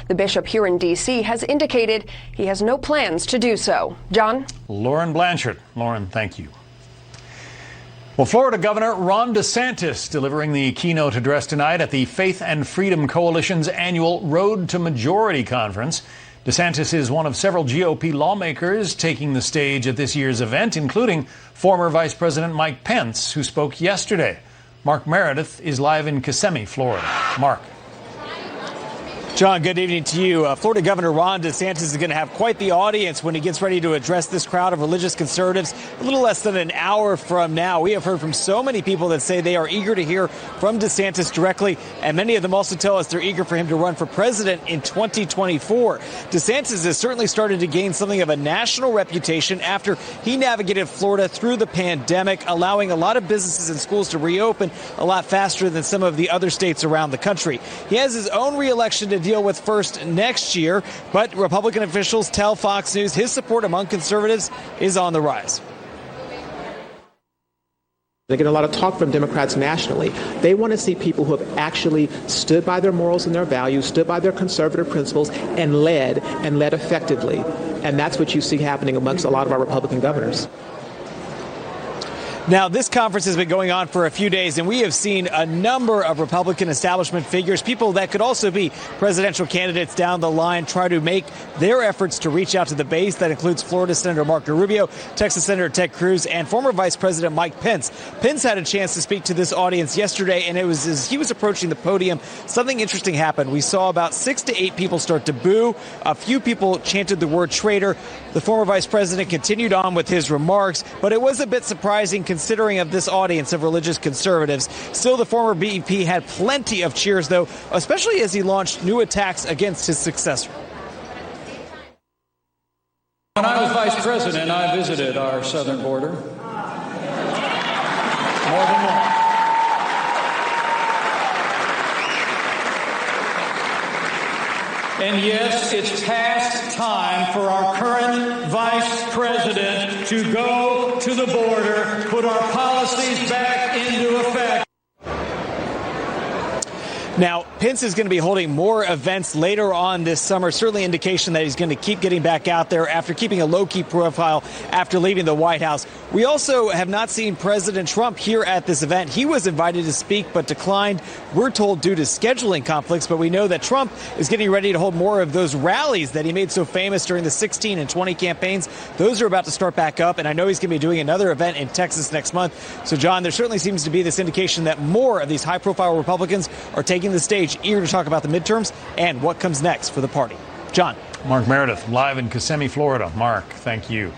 The bishop here in D.C. has indicated he has no plans to do so. John? Lauren Blanchard. Lauren, thank you. Well, Florida Governor Ron DeSantis delivering the keynote address tonight at the Faith and Freedom Coalition's annual Road to Majority Conference. DeSantis is one of several GOP lawmakers taking the stage at this year's event, including former Vice President Mike Pence, who spoke yesterday. Mark Meredith is live in Kissimmee, Florida. Mark. John, good evening to you. Florida Governor Ron DeSantis is going to have quite the audience when he gets ready to address this crowd of religious conservatives a little less than an hour from now. We have heard from so many people that say they are eager to hear from DeSantis directly, and many of them also tell us they're eager for him to run for president in 2024. DeSantis has certainly started to gain something of a national reputation after he navigated Florida through the pandemic, allowing a lot of businesses and schools to reopen a lot faster than some of the other states around the country. He has his own re-election to deal with first next year, but Republican officials tell Fox News his support among conservatives is on the rise. They get a lot of talk from Democrats nationally. They want to see people who have actually stood by their morals and their values, stood by their conservative principles, and led effectively. And that's what you see happening amongst a lot of our Republican governors. Now, this conference has been going on for a few days, and we have seen a number of Republican establishment figures, people that could also be presidential candidates down the line, try to make their efforts to reach out to the base. That includes Florida Senator Marco Rubio, Texas Senator Ted Cruz, and former Vice President Mike Pence. Pence had a chance to speak to this audience yesterday, and it was as he was approaching the podium, something interesting happened. We saw about 6 to 8 people start to boo. A few people chanted the word traitor. The former vice president continued on with his remarks, but it was a bit surprising considering of this audience of religious conservatives. Still, the former BEP had plenty of cheers, though, especially as he launched new attacks against his successor. When I was vice president, I visited our southern border more than once. And yes, it's past time for our current vice president to go to the border, put our policies back into effect. Now, Pence is going to be holding more events later on this summer, certainly indication that he's going to keep getting back out there after keeping a low-key profile after leaving the White House. We also have not seen President Trump here at this event. He was invited to speak but declined, we're told, due to scheduling conflicts. But we know that Trump is getting ready to hold more of those rallies that he made so famous during the 16 and 20 campaigns. Those are about to start back up, and I know he's going to be doing another event in Texas next month. So, John, there certainly seems to be this indication that more of these high-profile Republicans are taking the stage, eager to talk about the midterms and what comes next for the party. John. Mark Meredith, live in Kissimmee, Florida. Mark, thank you.